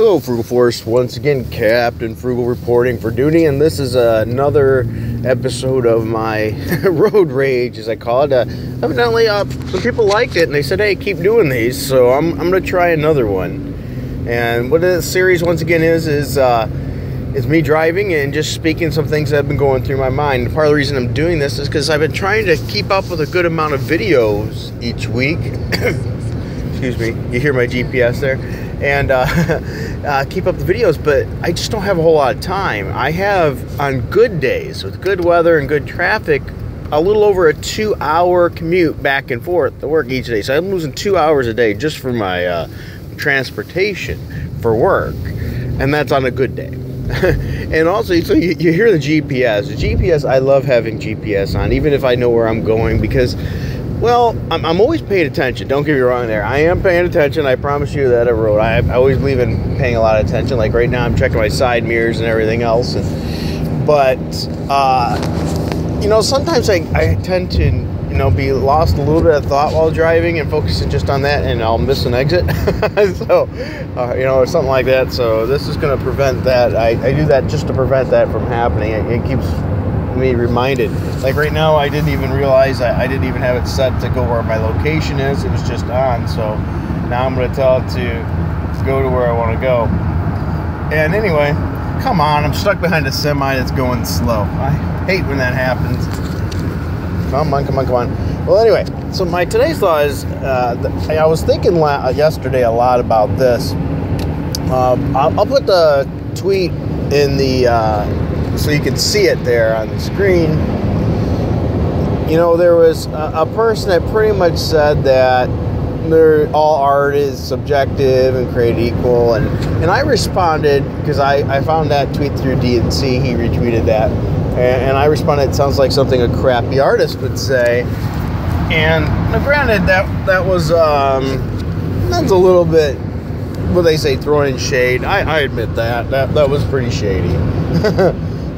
Hello, Frugal Force. Once again, Captain Frugal reporting for duty, and this is another episode of my road rage, as I call it. Evidently, some people liked it, and they said, "Hey, keep doing these." So I'm going to try another one. And what this series once again is me driving and just speaking some things that have been going through my mind. Part of the reason I'm doing this is because I've been trying to keep up with a good amount of videos each week. Excuse me, you hear my GPS there? And keep up the videos, but I just don't have a whole lot of time. I have, on good days, with good weather and good traffic, a little over a 2-hour commute back and forth to work each day. So I'm losing 2 hours a day just for my transportation for work, and that's on a good day. And also, so you hear the GPS. The GPS, I love having GPS on, even if I know where I'm going, because, well, I'm always paying attention. Don't get me wrong there. I am paying attention. I promise you that I wrote. I always believe in paying a lot of attention. Like right now, I'm checking my side mirrors and everything else. But sometimes I tend to, be lost a little bit of thought while driving and focusing just on that, and I'll miss an exit. So, or something like that. So this is going to prevent that. I do that just to prevent that from happening. It keeps me reminded. Like right now, I didn't even realize I didn't even have it set to go where my location is. It was just on. So now I'm going to tell it to go to where I want to go. And anyway, come on, I'm stuck behind a semi that's going slow. I hate when that happens. Come on. Well, anyway, so my today's thought is, I was thinking yesterday a lot about this. I'll put the tweet in the so you can see it there on the screen. There was a person that pretty much said that all art is subjective and created equal, and I responded because I found that tweet through DNC. He retweeted that, and I responded, it sounds like something a crappy artist would say. And now, granted, that was that's a little bit, what they say, throwing in shade. I admit that was pretty shady.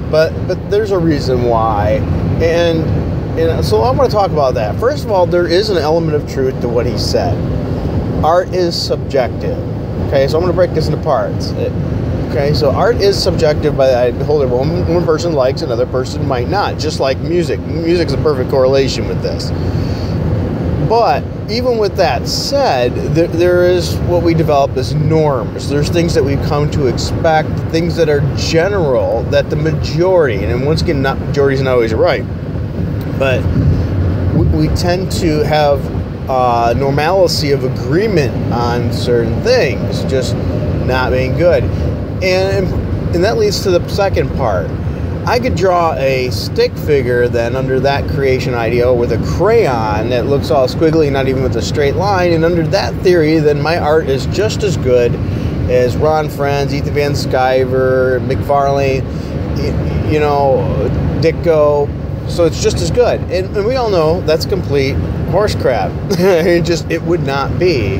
But there's a reason why, and so I want to talk about that. First of all, there is an element of truth to what he said. Art is subjective. Okay, so I'm going to break this into parts. Okay, so art is subjective by the beholder. One person likes, another person might not. Just like music. Music's a perfect correlation with this. But even with that said, there is what we develop as norms. There's things that we've come to expect, things that are general, that the majority, and once again, majority is not always right, but we tend to have normalcy of agreement on certain things, just not being good. And that leads to the second part. I could draw a stick figure then under that creation idea with a crayon that looks all squiggly, not even with a straight line. And under that theory, then my art is just as good as Ron Friends, Ethan Van Sciver, McFarlane, Ditko. So it's just as good. And we all know that's complete horse crap. It would not be.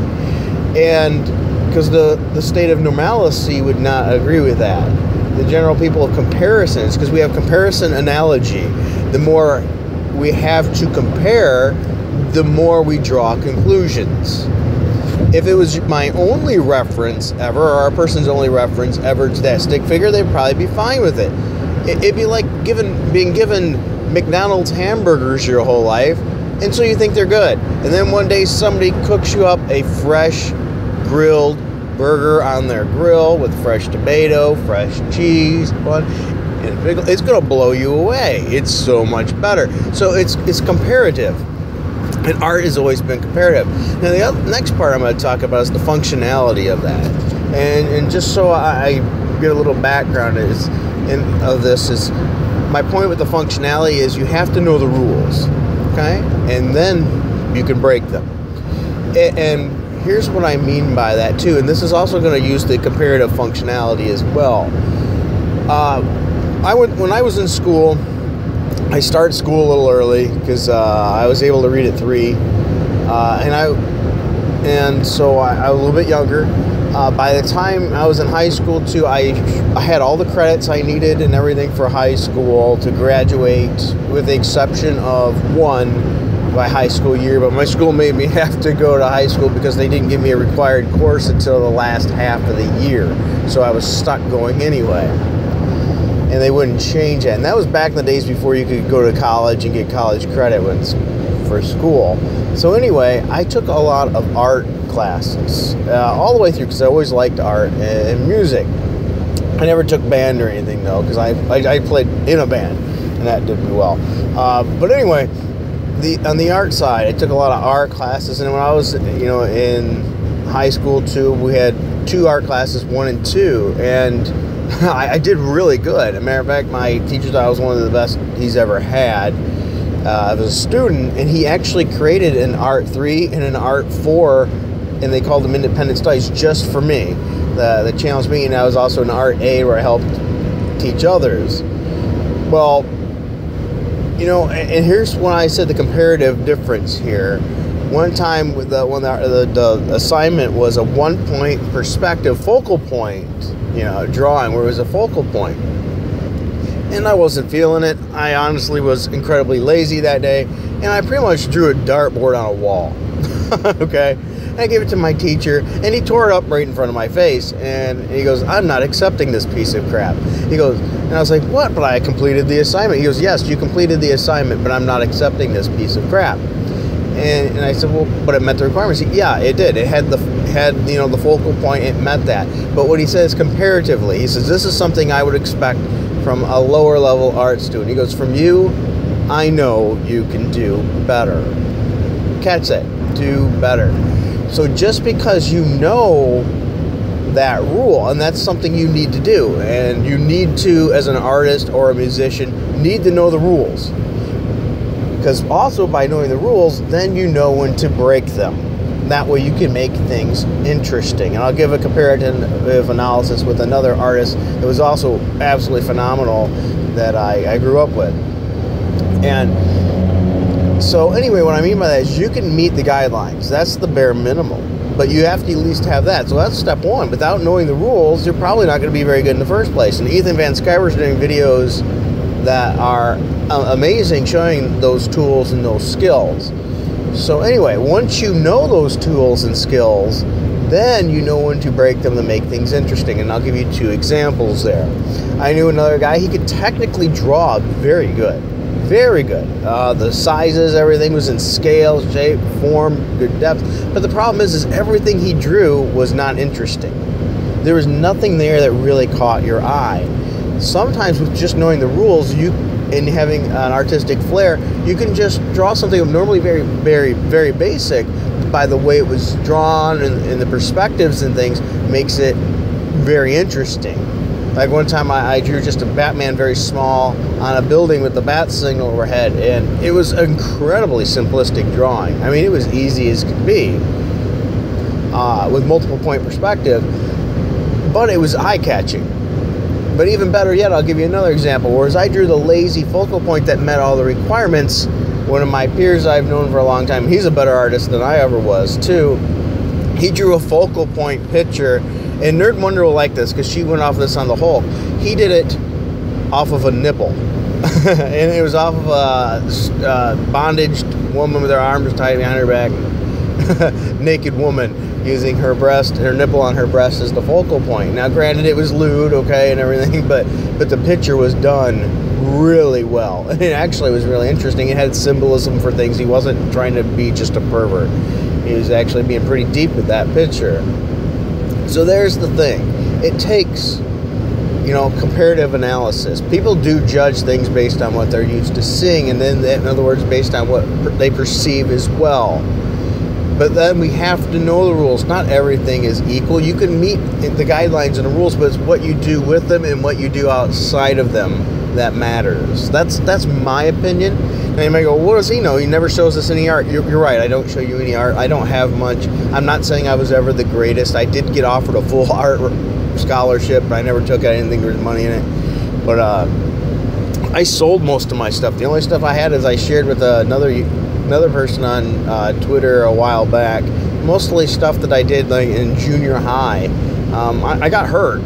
And because the state of normalcy would not agree with that. The general people of comparisons, because we have comparison analogy. The more we have to compare, the more we draw conclusions. If it was my only reference ever, or a person's only reference ever to that stick figure, they'd probably be fine with it. It'd be like being given McDonald's hamburgers your whole life, and so you think they're good. And then one day somebody cooks you up a fresh, grilled burger on their grill with fresh tomato, fresh cheese, bun, and pickle. It's going to blow you away. It's so much better. So it's comparative. And art has always been comparative. Now the next part I'm going to talk about is the functionality of that. And just so I get a little background of this is, my point with the functionality is you have to know the rules, okay? And then you can break them. And here's what I mean by that too, and this is also going to use the comparative functionality as well. When I was in school, I started school a little early because I was able to read at 3, and so I was a little bit younger. By the time I was in high school too, I had all the credits I needed and everything for high school to graduate, with the exception of one. my high school year, but my school made me have to go to high school because they didn't give me a required course until the last half of the year. So I was stuck going anyway. And they wouldn't change it. And that was back in the days before you could go to college and get college credit for school. So anyway, I took a lot of art classes all the way through because I always liked art and music. I never took band or anything though, because I played in a band and that did me well. But anyway, on the art side, I took a lot of art classes, and when I was in high school too, we had 2 art classes, 1 and 2, and I did really good. As a matter of fact, my teacher thought I was one of the best he's ever had as a student, and he actually created an Art 3 and an Art 4, and they called them independent studies just for me. That challenged me, and I was also an Art A where I helped teach others. Well, and here's when I said the comparative difference here. One time, when the assignment was a 1-point perspective focal point, drawing where it was a focal point. And I wasn't feeling it. I honestly was incredibly lazy that day, and I pretty much drew a dartboard on a wall. Okay? I gave it to my teacher, and he tore it up right in front of my face, and he goes, "I'm not accepting this piece of crap." He goes, and I was like, "What? But I completed the assignment." He goes, "Yes, you completed the assignment, but I'm not accepting this piece of crap." And I said, "Well, but it met the requirements." Yeah, it did. It had the focal point. It met that. But what he says comparatively, he says, "This is something I would expect from a lower level art student." He goes, "From you, I know you can do better." Catch that. Do better. So just because you know that rule, and that's something you need to do, and you need to, as an artist or a musician, need to know the rules. Because also by knowing the rules, then you know when to break them. That way you can make things interesting. And I'll give a comparative analysis with another artist that was also absolutely phenomenal that I grew up with. And so anyway, what I mean by that is you can meet the guidelines. That's the bare minimum. But you have to at least have that. So that's step 1. Without knowing the rules, you're probably not going to be very good in the first place. And Ethan Van Sciver's doing videos that are amazing, showing those tools and those skills. So anyway, once you know those tools and skills, then you know when to break them to make things interesting. And I'll give you 2 examples there. I knew another guy, he could technically draw very good. Very good. The sizes, everything was in scale, shape, form, good depth. But the problem is everything he drew was not interesting. There was nothing there that really caught your eye. Sometimes with just knowing the rules, and having an artistic flair, you can just draw something normally very, very, very basic. By the way it was drawn and the perspectives and things, makes it very interesting. Like one time I drew just a Batman very small on a building with the bat signal overhead, and it was an incredibly simplistic drawing. I mean, it was easy as could be with multiple point perspective, but it was eye-catching. But even better yet, I'll give you another example. Whereas I drew the lazy focal point that met all the requirements, one of my peers I've known for a long time, he's a better artist than I ever was too, he drew a focal point picture. And Nerd Wonder will like this because she went off this on the Hulk. He did it off of a nipple. And it was off of a bondaged woman with her arms tied behind her back. Naked woman using her nipple on her breast as the focal point. Now granted it was lewd, okay, and everything, but the picture was done really well. And it actually was really interesting. It had symbolism for things. He wasn't trying to be just a pervert. He was actually being pretty deep with that picture. So there's the thing. It takes, comparative analysis. People do judge things based on what they're used to seeing, and then, in other words, based on what they perceive as well. But then we have to know the rules. Not everything is equal. You can meet the guidelines and the rules, but it's what you do with them and what you do outside of them that matters. That's my opinion. And you might go, what does he know? He never shows us any art. You're right. I don't show you any art. I don't have much. I'm not saying I was ever the greatest. I did get offered a full art scholarship, but I never took it. I didn't think there was money in it. But I sold most of my stuff. The only stuff I had is I shared with another person on Twitter a while back. Mostly stuff that I did like in junior high. I got hurt.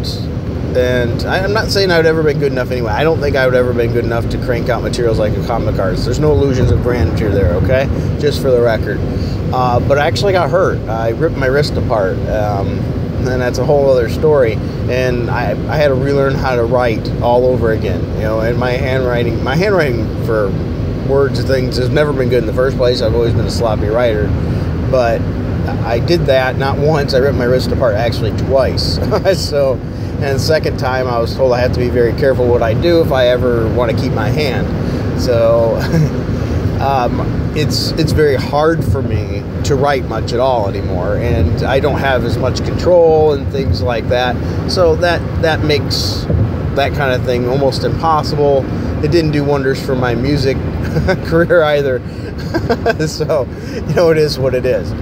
And I'm not saying I would ever been good enough anyway. I don't think I would ever been good enough to crank out materials like a comic artist. There's no illusions of grandeur there, okay? Just for the record. But I actually got hurt. I ripped my wrist apart. And that's a whole other story. And I had to relearn how to write all over again. You know, and my handwriting for words and things has never been good in the first place. I've always been a sloppy writer. But I did that not once. I ripped my wrist apart actually twice. So, and the second time I was told I have to be very careful what I do if I ever want to keep my hand. So it's very hard for me to write much at all anymore, and I don't have as much control and things like that. So that makes that kind of thing almost impossible. It didn't do wonders for my music career either. So, you know, it is what it is.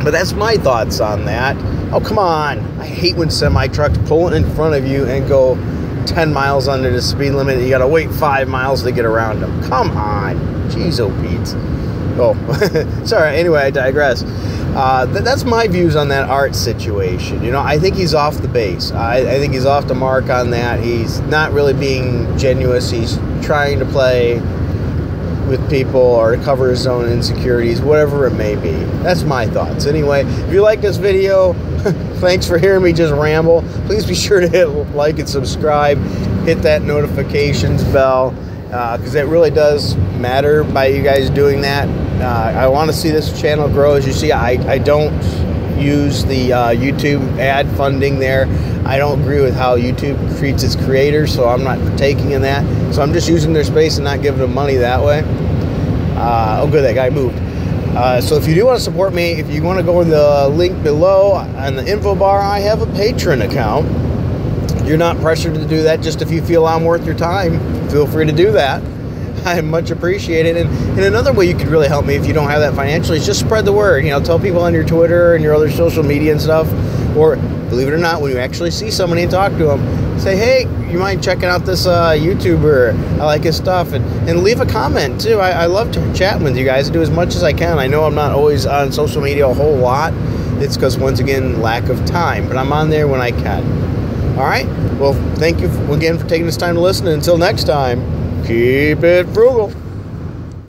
But that's my thoughts on that. Oh, come on. I hate when semi-trucks pull in front of you and go 10 miles under the speed limit and you got to wait 5 miles to get around them. Come on. Jeez, oh, Pete. Oh, sorry. Anyway, I digress. That's my views on that art situation. You know, I think he's off the base. I think he's off the mark on that. He's not really being genuine. He's trying to play with people or to cover his own insecurities, whatever it may be. That's my thoughts. Anyway, if you like this video, thanks for hearing me just ramble. Please be sure to hit like and subscribe. Hit that notifications bell, because it really does matter by you guys doing that. I want to see this channel grow. As you see, I don't use the YouTube ad funding there. I don't agree with how YouTube treats its creators, so I'm not partaking in that. So I'm just using their space and not giving them money that way. Oh, good, that guy moved. So if you do want to support me, if you want to go in the link below on the info bar, I have a Patreon account. You're not pressured to do that. Just if you feel I'm worth your time, feel free to do that. I much appreciate it. And another way you could really help me if you don't have that financially is just spread the word. You know, tell people on your Twitter and your other social media and stuff. Or, believe it or not, when you actually see somebody and talk to them, say, hey, you mind checking out this YouTuber? I like his stuff. And leave a comment, too. I love chatting with you guys. I do as much as I can. I know I'm not always on social media a whole lot. It's because, once again, lack of time. But I'm on there when I can. All right? Well, thank you again for taking this time to listen. And until next time, keep it frugal.